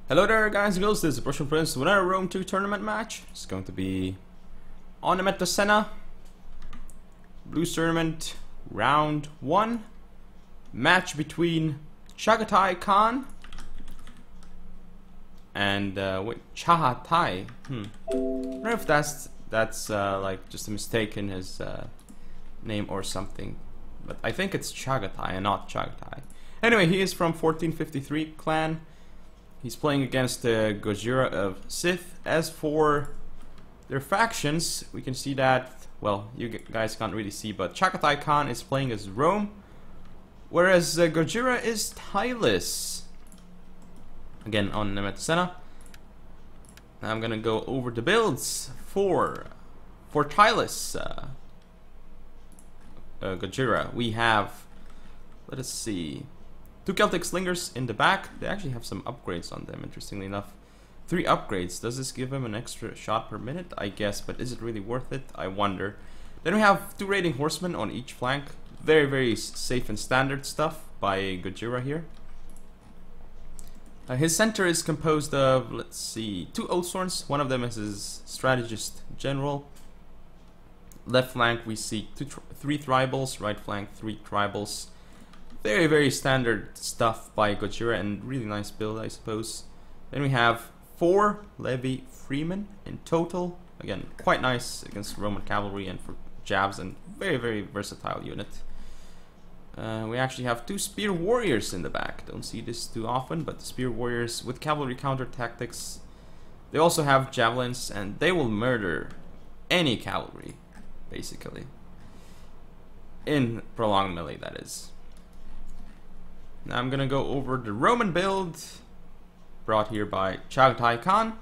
Hello there guys and girls, this is Russian Prince with another Rome 2 tournament match. It's going to be on the Meta Senna. Blues tournament, round 1. Match between ChaataiKhan and Chaatai. I don't know if that's like just a mistake in his name or something. But I think it's Chagatai and not Chagatai. Anyway, he is from 1453 clan. He's playing against the Gojira of Sith. As for their factions, we can see that, well, you guys can't really see, but ChaataiKhan is playing as Rome, whereas Gojira is Tyus. Again, on the Meta Senna. Now I'm gonna go over the builds for Tyus. Gojira. We have, let us see, 2 Celtic Slingers in the back. They actually have some upgrades on them, interestingly enough. 3 upgrades. Does this give him an extra shot per minute? I guess, but is it really worth it? I wonder. Then we have 2 Raiding Horsemen on each flank. Very, very safe and standard stuff by Gojira here. His center is composed of, let's see, 2 Oathsworns. One of them is his Strategist General. Left flank we see 3 Tribals. Right flank 3 Tribals. Very, very standard stuff by Gojira and really nice build, I suppose. Then we have 4 Levy Freemen in total. Again, quite nice against Roman cavalry and for jabs, and very, very versatile unit. We actually have 2 Spear Warriors in the back. Don't see this too often, but the Spear Warriors with cavalry counter tactics. They also have javelins, and they will murder any cavalry, basically. In prolonged melee, that is. Now I'm gonna go over the Roman build brought here by ChaataiKhan.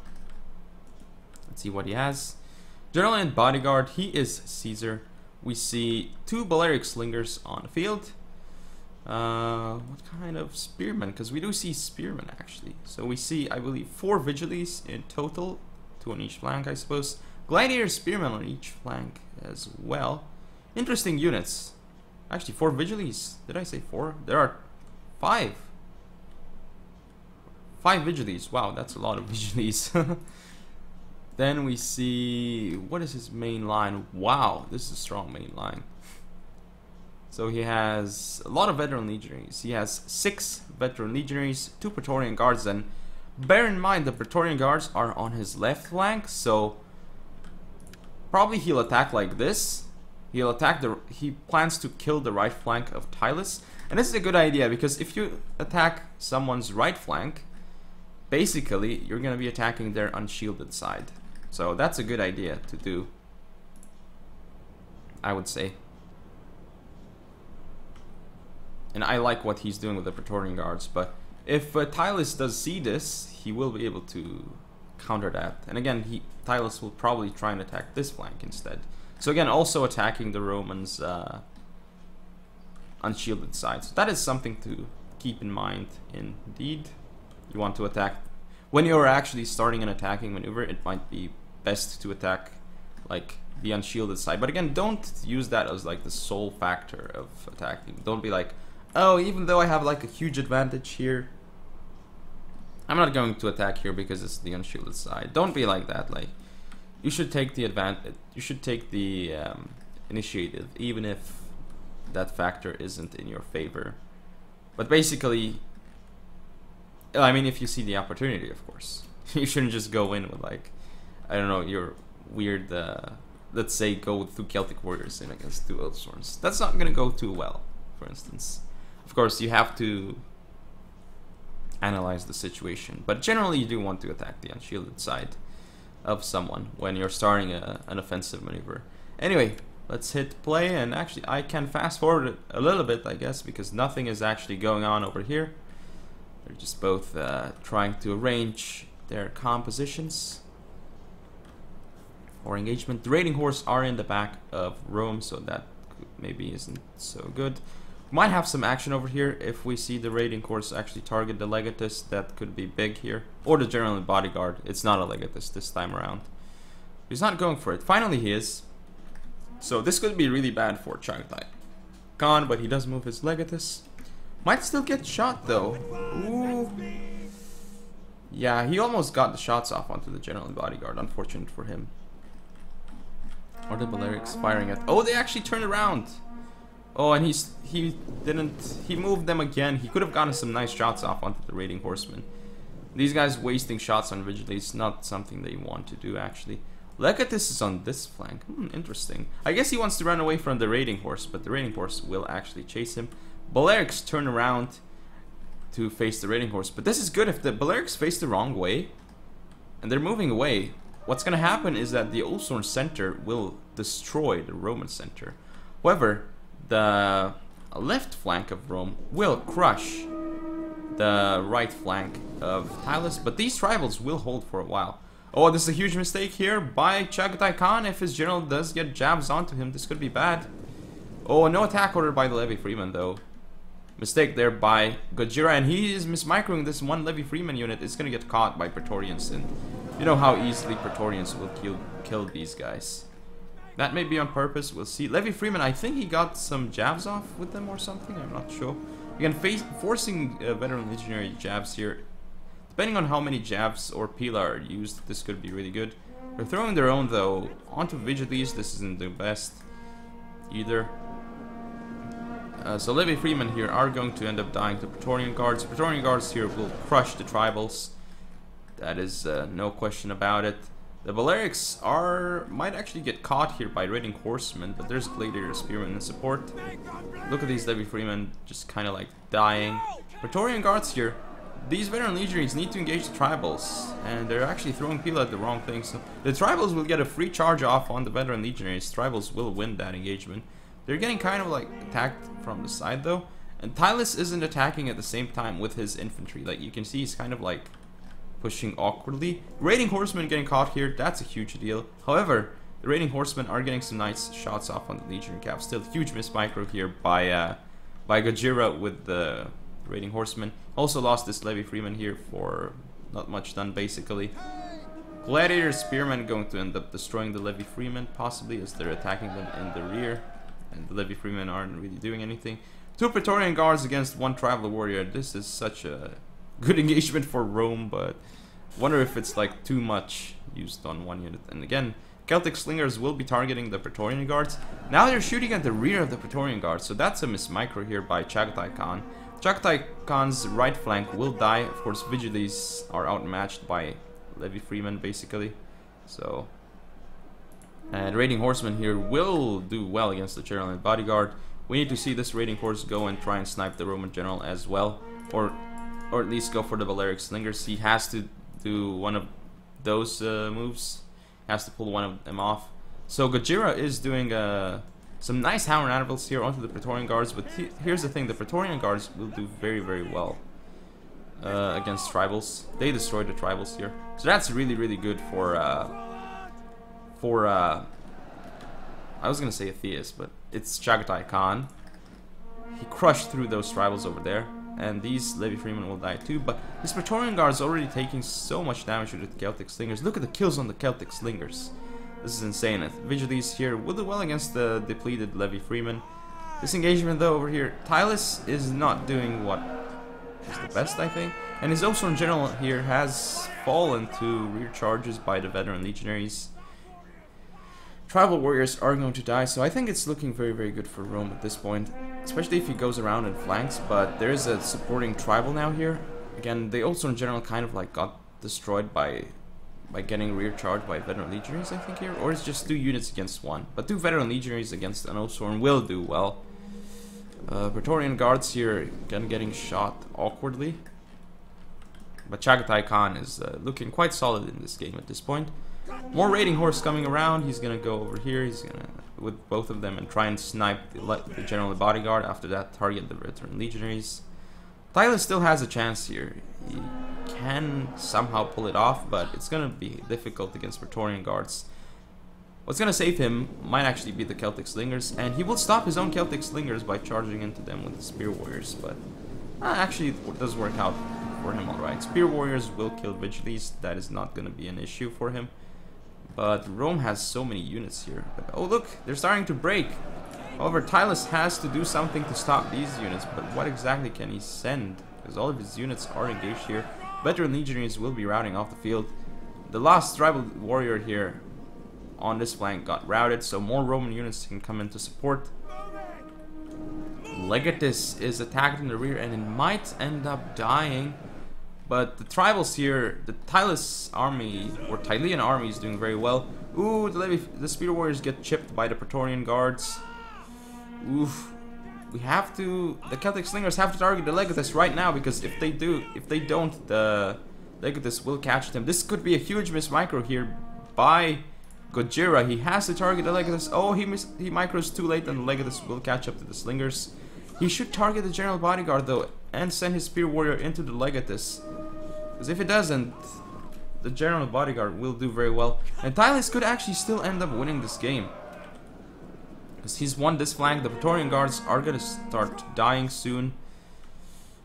Let's see what he has. General and bodyguard, he is Caesar. We see 2 Balearic Slingers on the field. What kind of spearmen? Because we do see spearmen actually. So we see, I believe, 4 Vigiles in total, 2 on each flank, I suppose. Gladiator spearmen on each flank as well. Interesting units. Actually, 4 Vigiles. Did I say 4? There are 5 Vigiles. Wow, that's a lot of Vigiles. Then we see, what is his main line? Wow, this is a strong main line. So he has a lot of veteran legionaries. He has 6 veteran legionaries, 2 Praetorian guards, and bear in mind the Praetorian guards are on his left flank, so probably he'll attack like this. He plans to kill the right flank of Tyus. And this is a good idea, because if you attack someone's right flank, basically you're going to be attacking their unshielded side. So that's a good idea to do, I would say. And I like what he's doing with the Praetorian guards, but if Tyus does see this, he will be able to counter that. And again, Tyus will probably try and attack this flank instead. So again, also attacking the Romans' unshielded side. So that is something to keep in mind indeed. You want to attack when you're actually starting an attacking maneuver. It might be best to attack like the unshielded side, but again, don't use that as like the sole factor of attacking. Don't be like, oh, even though I have like a huge advantage here, I'm not going to attack here because it's the unshielded side. Don't be like that. Like, you should take the advantage. You should take the initiative, even if that factor isn't in your favor. But basically, I mean, if you see the opportunity, of course. You shouldn't just go in with, like, I don't know, your weird, let's say, go with 2 Celtic Warriors in against 2 Oathsworns. That's not going to go too well, for instance. Of course, you have to analyze the situation. But generally, you do want to attack the unshielded side of someone when you're starting an offensive maneuver. Anyway, let's hit play, and actually I can fast forward it a little bit, I guess, because nothing is actually going on over here. They're just both trying to arrange their compositions for engagement. The Raiding Horse are in the back of Rome, so that maybe isn't so good. Might have some action over here if we see the Raiding Horse actually target the Legatus. That could be big here. Or the General and Bodyguard. It's not a Legatus this time around. He's not going for it. Finally he is. So this could be really bad for ChaataiKhan, but he does move his Legatus. Might still get shot though. Ooh. Yeah, he almost got the shots off onto the general and bodyguard. Unfortunate for him. Or the Balearics firing at... Oh, they actually turned around. Oh, and he moved them again. He could have gotten some nice shots off onto the raiding horsemen. These guys wasting shots on Vigilante is not something they want to do, actually. Legatus is on this flank. Interesting. I guess he wants to run away from the raiding horse, but the raiding horse will actually chase him. Balearics turn around to face the raiding horse, but this is good. If the Balearics face the wrong way and they're moving away, what's going to happen is that the Ulsorn center will destroy the Roman center. However, the left flank of Rome will crush the right flank of Tyus, but these tribals will hold for a while. Oh, this is a huge mistake here by ChaataiKhan. If his general does get jabs onto him, this could be bad. Oh, no attack order by the Levy Freeman, though. Mistake there by Gojira, and he is mismicroing this one Levy Freeman unit. It's going to get caught by Praetorians, and you know how easily Praetorians will kill these guys. That may be on purpose, we'll see. Levy Freeman, I think he got some jabs off with them or something, I'm not sure. Again, forcing veteran legionary jabs here. Depending on how many jabs or pila are used, this could be really good. They're throwing their own, though, onto Vigiles. This isn't the best either. So Levy Freeman here are going to end up dying to Praetorian Guards. Praetorian Guards here will crush the tribals. That is no question about it. The Balearics might actually get caught here by raiding horsemen, but there's Gladiator Spearmen in support. Look at these Levy Freemen just kind of like dying. Praetorian Guards here. These veteran legionaries need to engage the tribals, and they're actually throwing pila at the wrong thing. So the tribals will get a free charge off on the veteran legionaries. Tribals will win that engagement. They're getting kind of like attacked from the side though, and Tyus isn't attacking at the same time with his infantry. Like you can see, he's kind of like pushing awkwardly. Raiding horsemen getting caught here, that's a huge deal. However, the raiding horsemen are getting some nice shots off on the legionary cap. Still huge mismicro here by Gojira with the raiding horsemen. Also lost this Levy Freeman here for not much done basically. Gladiator Spearmen going to end up destroying the Levy Freeman possibly, as they're attacking them in the rear, and the Levy Freemen aren't really doing anything. 2 Praetorian Guards against 1 Tribal Warrior. This is such a good engagement for Rome, but wonder if it's like too much used on one unit. And again, Celtic Slingers will be targeting the Praetorian Guards. Now they're shooting at the rear of the Praetorian Guards, so that's a mismicro here by ChaataiKhan. ChaataiKhan's right flank will die. Of course, Vigiles are outmatched by Levy Freeman basically. So, and raiding horsemen here will do well against the general and bodyguard. We need to see this raiding horse go and try and snipe the Roman general as well, or at least go for the Balearic Slingers. He has to do one of those moves. He has to pull one of them off. So Gojira is doing some nice hammer anvils here onto the Praetorian Guards, but here's the thing: the Praetorian Guards will do very, very well against tribals. They destroyed the tribals here, so that's really, really good for I was gonna say Atheus, but it's ChaataiKhan. He crushed through those tribals over there, and these Levy Freemen will die too. But his Praetorian Guards already taking so much damage with the Celtic Slingers. Look at the kills on the Celtic Slingers. This is insane. Vigiles here will do well against the depleted Levy Freeman. This engagement though over here, Tyus is not doing what is the best, I think. And his Ulsorn general here has fallen to rear charges by the veteran legionaries. Tribal warriors are going to die, so I think it's looking very, very good for Rome at this point, especially if he goes around and flanks. But there is a supporting tribal now here. Again, the Ulsorn general kind of like got destroyed by getting rear charged by veteran legionaries, I think here, or it's just 2 units against 1. But 2 veteran legionaries against an Ulsorn will do well. Praetorian Guards here again getting shot awkwardly, but ChaataiKhan is looking quite solid in this game at this point. More raiding horse coming around. He's gonna go over here. He's gonna with both of them and try and snipe the general and bodyguard. After that, target the veteran legionaries. Tyus still has a chance here. He can somehow pull it off, but it's gonna be difficult against Praetorian Guards. What's gonna save him might actually be the Celtic Slingers, and he will stop his own Celtic Slingers by charging into them with the Spear Warriors. But actually, it does work out for him alright. Spear Warriors will kill Vigiles. That is not gonna be an issue for him. But Rome has so many units here. But, oh look, they're starting to break. However, Tyus has to do something to stop these units. But what exactly can he send? Because all of his units are engaged here. veteran legionaries will be routing off the field. The last tribal warrior here on this flank got routed, so more Roman units can come in to support. Legatus is attacked in the rear and it might end up dying. But the tribals here, the Tyus army, or Tylian army is doing very well. Ooh, the spear warriors get chipped by the Praetorian guards. Oof. The Celtic slingers have to target the Legatus right now, because if they don't, the Legatus will catch them. This could be a huge miss micro here by Gojira. He has to target the Legatus. Oh, he micros too late, and the Legatus will catch up to the slingers. He should target the general bodyguard though, and send his spear warrior into the Legatus. Because if it doesn't, the general bodyguard will do very well. And Tyus could actually still end up winning this game. Because he's won this flank. The Praetorian guards are going to start dying soon.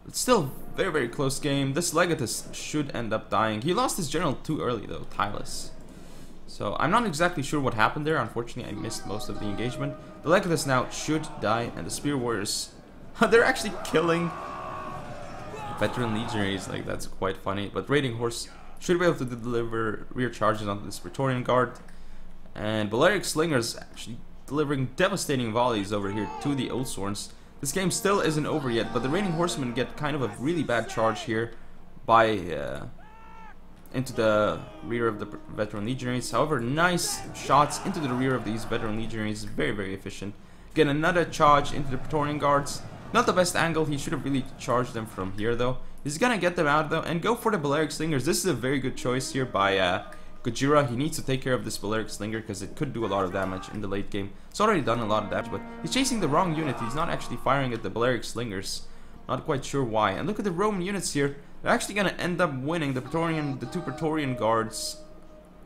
It's still very, very close game. This Legatus should end up dying. He lost his general too early though, Tyus. So I'm not exactly sure what happened there. Unfortunately, I missed most of the engagement. The Legatus now should die, and the spear warriors, they're actually killing veteran legionaries. Like, that's quite funny. But Raiding Horse should be able to deliver rear charges onto this Praetorian guard. And Balearic Slingers actually delivering devastating volleys over here to the Oathsworns. This game still isn't over yet, but the Raiding Horsemen get kind of a really bad charge here by into the rear of the veteran legionaries. However, nice shots into the rear of these veteran legionaries, very, very efficient. Get another charge into the Praetorian guards. Not the best angle. He should have really charged them from here though. He's gonna get them out though and go for the Balearic Slingers. This is a very good choice here by Gojira. He needs to take care of this Balearic Slinger because it could do a lot of damage in the late game. It's already done a lot of damage, but he's chasing the wrong unit. He's not actually firing at the Balearic Slingers. Not quite sure why. And look at the Roman units here. They're actually gonna end up winning. The two Praetorian guards,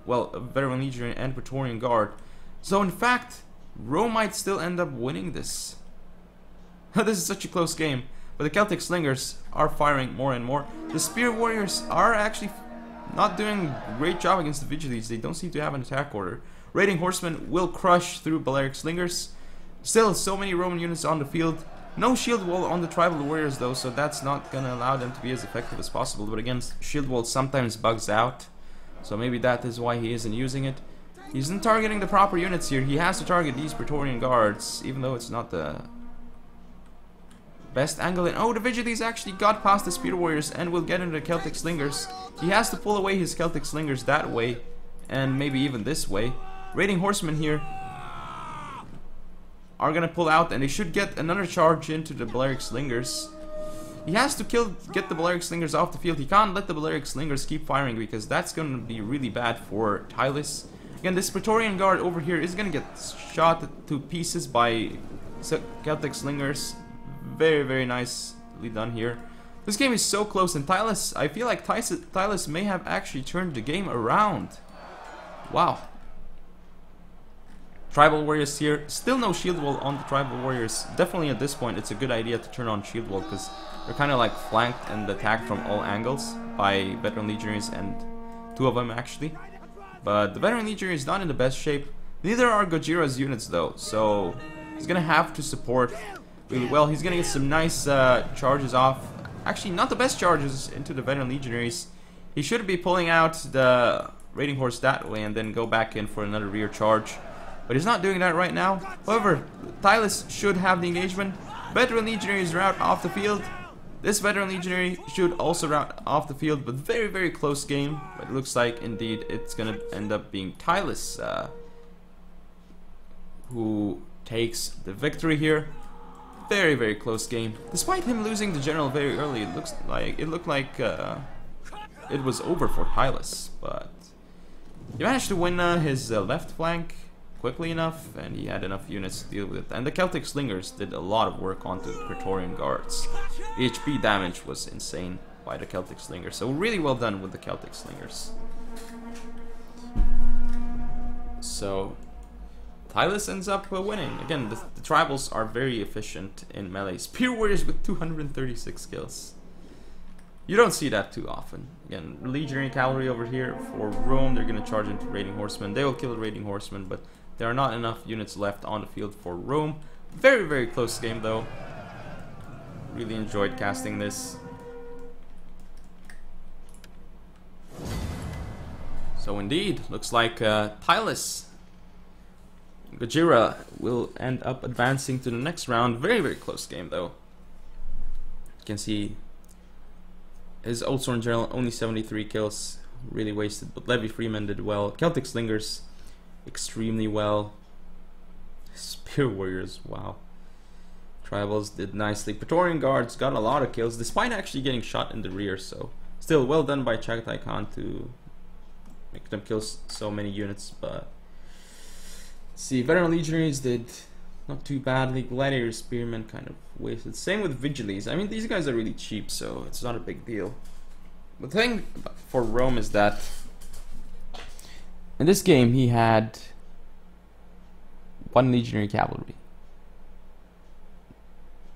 well, a veteran legionary and Praetorian guard. So in fact, Rome might still end up winning this. This is such a close game. But the Celtic slingers are firing more and more. The spear warriors are actually not doing a great job against the vigiles. They don't seem to have an attack order. Raiding horsemen will crush through Balearic slingers. Still so many Roman units on the field. No shield wall on the tribal warriors though, so that's not gonna allow them to be as effective as possible. But again, shield wall sometimes bugs out, so maybe that is why he isn't using it. He isn't targeting the proper units here. He has to target these Praetorian guards, even though it's not the best angle. And oh, the vigiles actually got past the spear warriors and will get into the Celtic slingers. He has to pull away his Celtic slingers that way, and maybe even this way. Raiding horsemen here are gonna pull out, and they should get another charge into the Balearic slingers. He has to get the Balearic slingers off the field. He can't let the Balearic slingers keep firing because that's gonna be really bad for Tyus. Again, this Praetorian guard over here is gonna get shot to pieces by Celtic slingers. Very, very nicely done here. This game is so close, and Tyus, I feel like Tyus may have actually turned the game around. Wow. Tribal warriors here. Still no shield wall on the tribal warriors. Definitely at this point, it's a good idea to turn on shield wall because they're kind of like flanked and attacked from all angles by veteran legionaries, and two of them actually. But the veteran legionary is not in the best shape. Neither are Gojira's units though, so he's gonna have to support really well. He's gonna get some nice charges off. Actually, not the best charges into the veteran legionaries. He should be pulling out the raiding horse that way and then go back in for another rear charge. But he's not doing that right now. However, Tyus should have the engagement. Veteran legionaries route off the field. This veteran legionary should also route off the field, but very, very close game. But it looks like indeed it's gonna end up being Tyus who takes the victory here. Very, very close game. Despite him losing the general very early, it looked like it was over for Tyus. But he managed to win his left flank quickly enough, and he had enough units to deal with it. And the Celtic slingers did a lot of work onto the Praetorian guards. The HP damage was insane by the Celtic slingers, so really well done with the Celtic slingers. So Tyus ends up winning. Again, the tribals are very efficient in melee. Spear warriors with 236 kills. You don't see that too often. Again, legionary cavalry over here for Rome. They're going to charge into raiding horsemen. They will kill the raiding horsemen, but there are not enough units left on the field for Rome. Very, very close game though. Really enjoyed casting this. So indeed, looks like Tyus Gojira will end up advancing to the next round. Very, very close game though. You can see his Old Sword General only 73 kills, really wasted, but Levy Freeman did well. Celtic Slingers extremely well. Spear Warriors, wow. Tribals did nicely. Praetorian Guards got a lot of kills despite actually getting shot in the rear, so still well done by ChaataiKhan to make them kill so many units. But see, Veteran Legionaries did not too badly. Gladiator Spearmen kind of wasted. Same with Vigiles. I mean, these guys are really cheap, so it's not a big deal. The thing for Rome is that in this game he had 1 Legionary Cavalry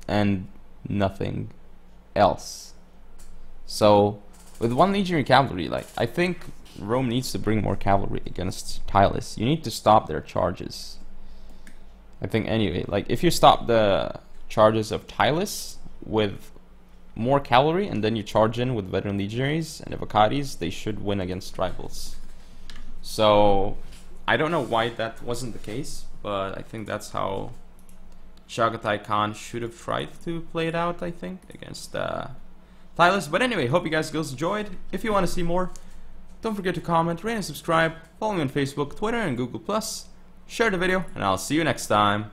and nothing else. So with 1 Legionary Cavalry, like, I think Rome needs to bring more cavalry against Tyus. You need to stop their charges. I think anyway, like, if you stop the charges of Tyus with more cavalry and then you charge in with Veteran Legionaries and Evocatis, they should win against Tribals. So I don't know why that wasn't the case, but I think that's how ChaataiKhan should have tried to play it out, I think, against Tyus. But anyway, hope you guys enjoyed. If you want to see more, don't forget to comment, rate and subscribe, follow me on Facebook, Twitter and Google+. Share the video, and I'll see you next time.